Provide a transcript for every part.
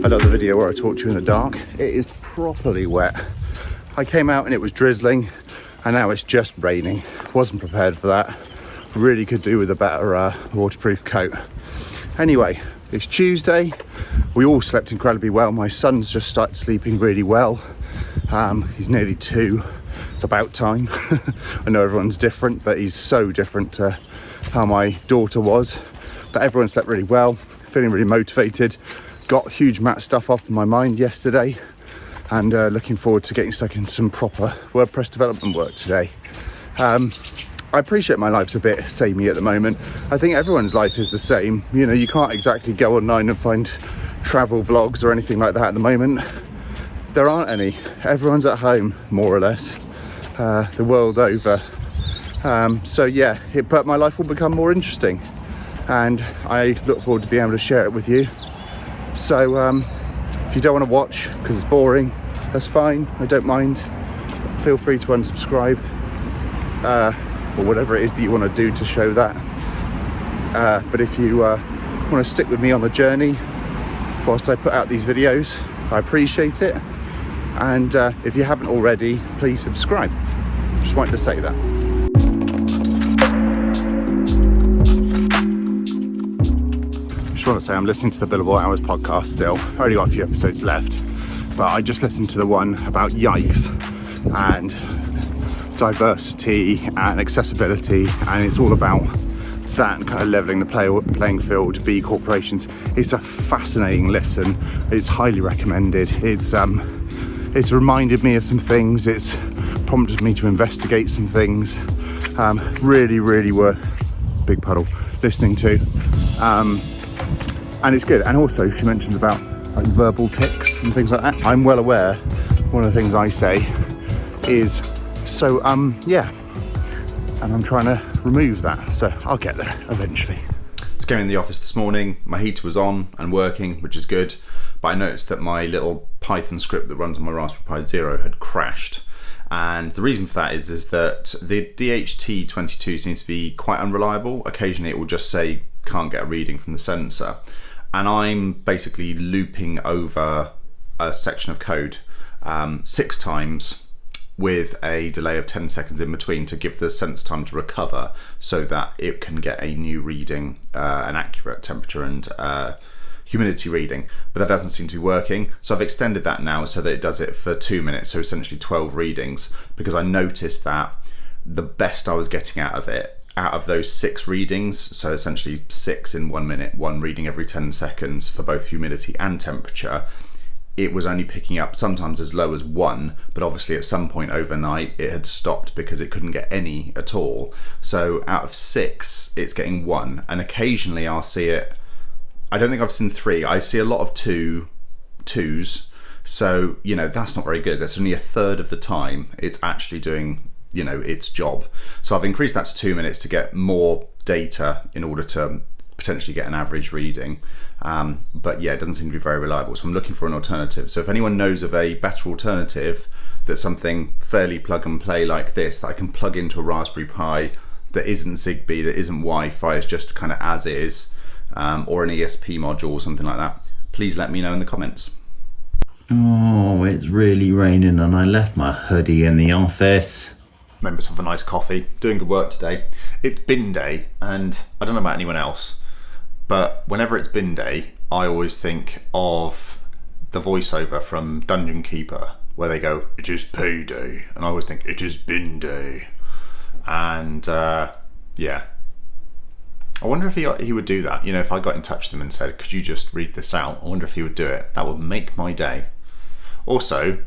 another video where I talked to you in the dark. It is properly wet. I came out and it was drizzling, and now it's just raining. Wasn't prepared for that. Really could do with a better waterproof coat. Anyway, it's Tuesday. We all slept incredibly well. My son's just started sleeping really well. He's nearly 2. It's about time. I know everyone's different, but he's so different to how my daughter was. But everyone slept really well, feeling really motivated. Got a huge amount of stuff off my mind yesterday, and looking forward to getting stuck into some proper WordPress development work today. I appreciate my life's a bit samey at the moment. I think everyone's life is the same. You know, you can't exactly go online and find travel vlogs or anything like that at the moment. There aren't any. Everyone's at home, more or less, the world over. So yeah, but my life will become more interesting, and I look forward to being able to share it with you. So if you don't want to watch because it's boring, that's fine. I don't mind. Feel free to unsubscribe, or whatever it is that you want to do to show that. But if you want to stick with me on the journey whilst I put out these videos, I appreciate it. And if you haven't already, please subscribe. Just wanted to say that. Just want to say I'm listening to the Billable Hours podcast still. I only got a few episodes left, but I just listened to the one about yikes and diversity and accessibility, and it's all about that kind of leveling the playing field, B corporations. It's a fascinating listen. It's highly recommended. It's reminded me of some things. It's prompted me to investigate some things. Really worth, big puddle, listening to. And it's good. And also she mentions about like verbal tics and things like that. I'm well aware one of the things I say is so yeah, and I'm trying to remove that, so I'll get there eventually. Just came in the office this morning. My heater was on and working, which is good, but I noticed that my little Python script that runs on my Raspberry Pi Zero had crashed. And the reason for that is that the DHT22 seems to be quite unreliable. Occasionally it will just say can't get a reading from the sensor, and I'm basically looping over a section of code 6 times with a delay of 10 seconds in between to give the sensor time to recover so that it can get a new reading, an accurate temperature and humidity reading. But that doesn't seem to be working, so I've extended that now so that it does it for 2 minutes, so essentially 12 readings, because I noticed that the best I was getting out of it, out of those 6 readings, so essentially 6 in 1 minute, 1 reading every 10 seconds for both humidity and temperature, it was only picking up sometimes as low as 1, but obviously at some point overnight it had stopped because it couldn't get any at all. So out of 6, it's getting 1, and occasionally I'll see it. I don't think I've seen 3. I see a lot of 2s, so you know that's not very good. That's only a third of the time it's actually doing, you know, its job. So I've increased that to 2 minutes to get more data in order to potentially get an average reading. But yeah, it doesn't seem to be very reliable, so I'm looking for an alternative. So if anyone knows of a better alternative, that's something fairly plug and play like this, that I can plug into a Raspberry Pi that isn't Zigbee, that isn't Wi-Fi, it's just kind of as is, or an ESP module or something like that, please let me know in the comments. Oh, it's really raining and I left my hoodie in the office. Made myself a nice coffee, doing good work today. It's bin day, and I don't know about anyone else, but whenever it's bin day, I always think of the voiceover from Dungeon Keeper, where they go, "It is payday," and I always think, "It is bin day." And yeah, I wonder if he would do that. You know, if I got in touch with him and said, "Could you just read this out?" I wonder if he would do it. That would make my day. Also,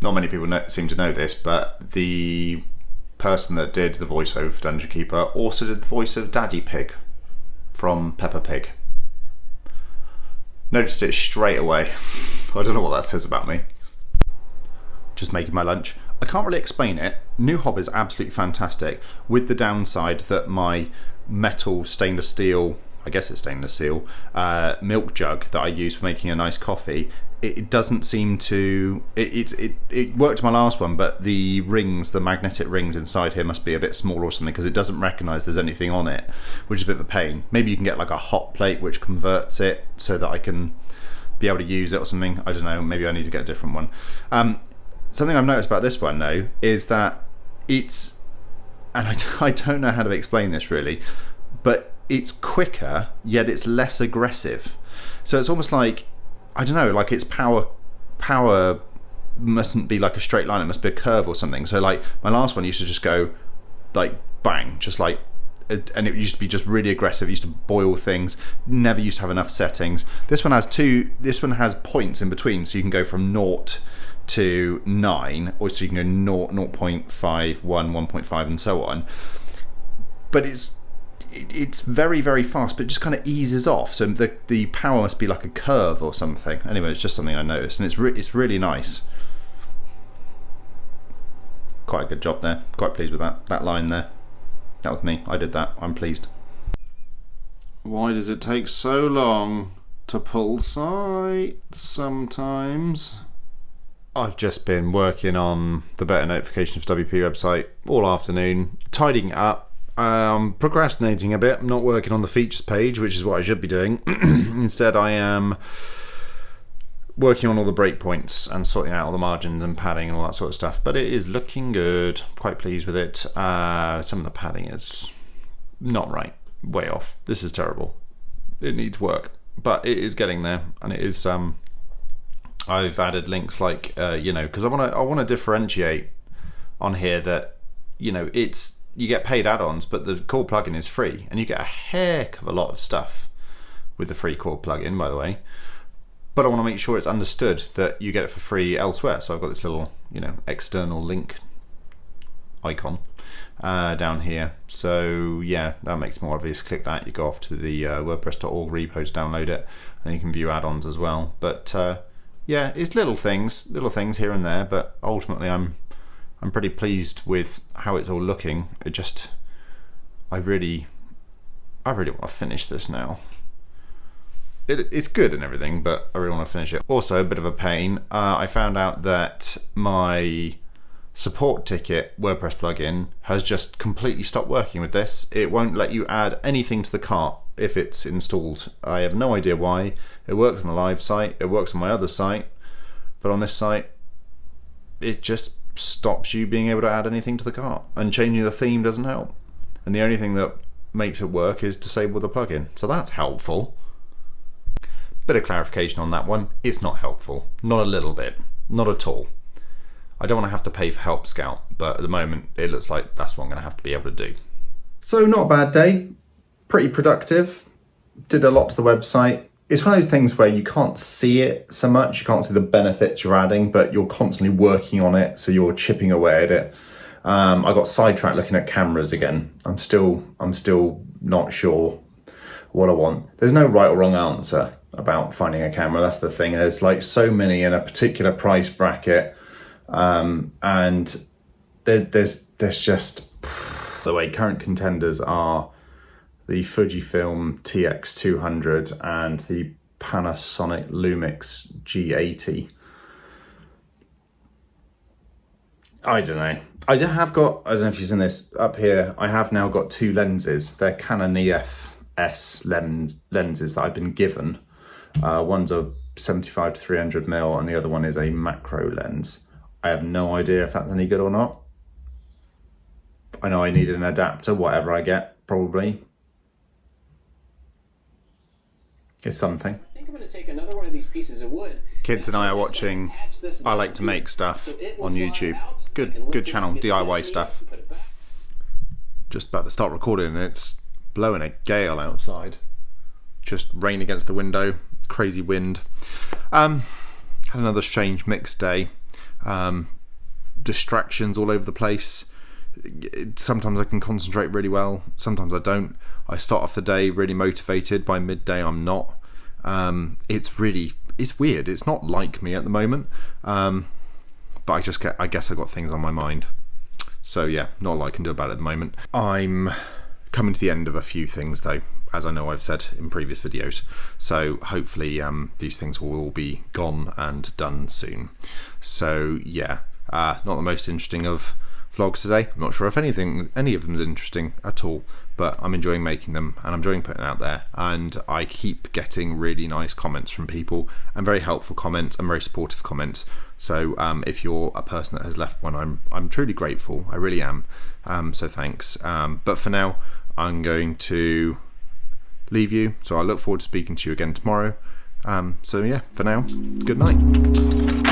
not many people seem to know this, but the person that did the voiceover for Dungeon Keeper also did the voice of Daddy Pig from Peppa Pig. Noticed it straight away. I don't know what that says about me. Just making my lunch. I can't really explain it. New Hob is absolutely fantastic, with the downside that my metal stainless steel, I guess it's stainless steel, milk jug that I use for making a nice coffee, it doesn't seem to, it worked my last one, but the rings, the magnetic rings inside here must be a bit smaller or something, because it doesn't recognise there's anything on it, which is a bit of a pain. Maybe you can get like a hot plate which converts it so that I can be able to use it or something. I don't know, maybe I need to get a different one. Something I've noticed about this one though is that it's, and I don't know how to explain this really, but it's quicker yet it's less aggressive. So it's almost like, I don't know, like its power mustn't be like a straight line, it must be a curve or something. So like my last one used to just go like bang, just like, and it used to be just really aggressive. It used to boil things, never used to have enough settings. This one has points in between, so you can go from 0 to 9, or so you can go 0, 0.5, 1, 1.5 and so on. But it's very, very fast, but it just kind of eases off. So the power must be like a curve or something. Anyway, it's just something I noticed, and it's really nice. Quite a good job there. Quite pleased with that line there. That was me. I did that. I'm pleased. Why does it take so long to pull sight sometimes? I've just been working on the Better Notifications for WP website all afternoon, tidying it up. Procrastinating a bit. I'm not working on the features page, which is what I should be doing. Instead, I am working on all the breakpoints and sorting out all the margins and padding and all that sort of stuff. But it is looking good. Quite pleased with it. Some of the padding is not right. Way off. This is terrible. It needs work, but it is getting there, and it is. I've added links like because I want to differentiate on here that it's. You get paid add-ons, but the core plugin is free, and you get a heck of a lot of stuff with the free core plugin, by the way. But I want to make sure it's understood that you get it for free elsewhere. So I've got this little, external link icon down here. So yeah, that makes it more obvious. Click that, you go off to the WordPress.org repo to download it, and you can view add-ons as well. But yeah, it's little things here and there, but ultimately I'm pretty pleased with how it's all looking. I really want to finish this now. It's good and everything, but I really want to finish it. Also, a bit of a pain. I found out that my support ticket WordPress plugin has just completely stopped working with this. It won't let you add anything to the cart if it's installed. I have no idea why. It works on the live site, it works on my other site, but on this site, it just stops you being able to add anything to the cart, and changing the theme doesn't help, and the only thing that makes it work is disable the plugin. So that's helpful. Bit of clarification on that one, it's not helpful, not a little bit, not at all. I don't want to have to pay for Help Scout, but at the moment it looks like that's what I'm going to have to be able to do. So not a bad day, pretty productive, did a lot to the website. It's one of those things where you can't see it so much, you can't see the benefits you're adding, but you're constantly working on it, so you're chipping away at it. I got sidetracked looking at cameras again. I'm still not sure what I want. There's no right or wrong answer about finding a camera, that's the thing. There's like so many in a particular price bracket, and there's just, the way current contenders are the Fujifilm TX200 and the Panasonic Lumix G80. I don't know. I don't know if you've seen this up here, I have now got two lenses. They're Canon EF-S lenses that I've been given. One's a 75 to 300mm and the other one is a macro lens. I have no idea if that's any good or not. I know I need an adapter, whatever I get, probably. It's something. I think I'm going to take another one of these pieces of wood. Kids and I are watching I Like to Make Stuff on YouTube. Good channel, DIY stuff. Just about to start recording and it's blowing a gale outside. Just rain against the window, crazy wind. Had another strange mixed day. Distractions all over the place. Sometimes I can concentrate really well, sometimes I don't. I start off the day really motivated, by midday I'm not. It's weird, it's not like me at the moment, but I guess I've got things on my mind. So yeah, not a lot I can do about it at the moment. I'm coming to the end of a few things though, as I know I've said in previous videos, so hopefully these things will all be gone and done soon. So yeah, not the most interesting of vlogs today. I'm not sure if any of them is interesting at all, but I'm enjoying making them and I'm enjoying putting it out there, and I keep getting really nice comments from people and very helpful comments and very supportive comments. So if you're a person that has left one, I'm truly grateful. I really am. So thanks. But for now, I'm going to leave you. So I look forward to speaking to you again tomorrow. So yeah, for now, good night.